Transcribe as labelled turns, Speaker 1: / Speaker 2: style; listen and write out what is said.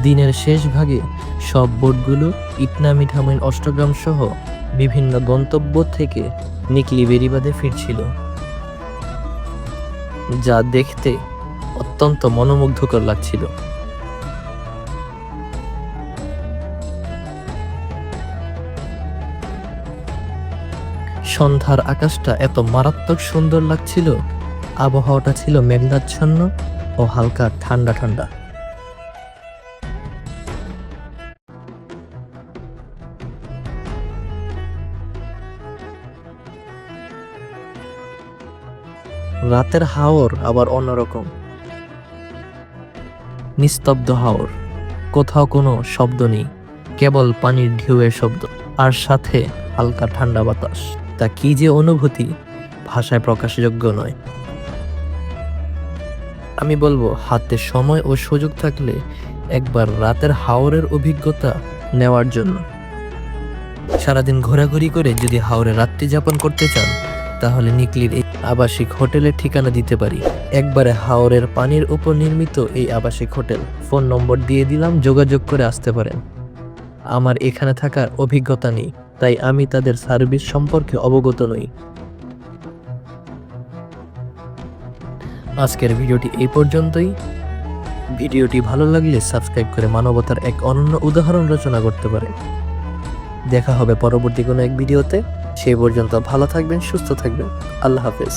Speaker 1: দিনের শেষ ভাগে সব বোটগুলো ইটনা মিঠামইন অষ্টগ্রাম সহ বিভিন্ন গন্তব্য থেকে নিকলি বেড়িবাঁধে ফিরছিল, যা দেখতে অত্যন্ত মনোমুগ্ধকর লাগছিল। সন্ধ্যার আকাশটা এত মারাত্মক সুন্দর লাগছিল, আবহাওয়াটা ছিল মেঘাচ্ছন্ন ও হালকা ঠান্ডা ঠান্ডা। রাতের হাওর আবার অন্যরকম, নিস্তব্ধ হাওর, কোথাও কোনো শব্দ নেই, কেবল পানির ঢেউয়ের শব্দ আর সাথে হালকা ঠান্ডা বাতাস। তা কি যে অনুভূতি, ভাষায় প্রকাশযোগ্য নয়। আমি বলবো, হাতে সময় ও সুযোগ থাকলে একবার রাতের হাওরের অভিজ্ঞতা নেওয়ার জন্য। সারাদিন ঘোরাঘুরি করে যদি হাওরে রাত্রি যাপন করতে চান, তাহলে নিকলির এই আবাসিক হোটেলের ঠিকানা দিতে পারি। একবারে হাওরের পানির উপর নির্মিত এই আবাসিক হোটেল, ফোন নম্বর দিয়ে দিলাম, যোগাযোগ করে আসতে পারেন। আমার এখানে থাকার অভিজ্ঞতা নেই, তাই আমি তাদের সার্ভিস সম্পর্কে অবগত নই। আজকের ভিডিওটি এই পর্যন্তই। ভিডিওটি ভালো লাগলে সাবস্ক্রাইব করে মানবতার এক অনন্য উদাহরণ রচনা করতে পারেন। দেখা হবে পরবর্তী কোনো এক ভিডিওতে। সেই পর্যন্ত ভালো থাকবেন, সুস্থ থাকবেন। আল্লাহ হাফেজ।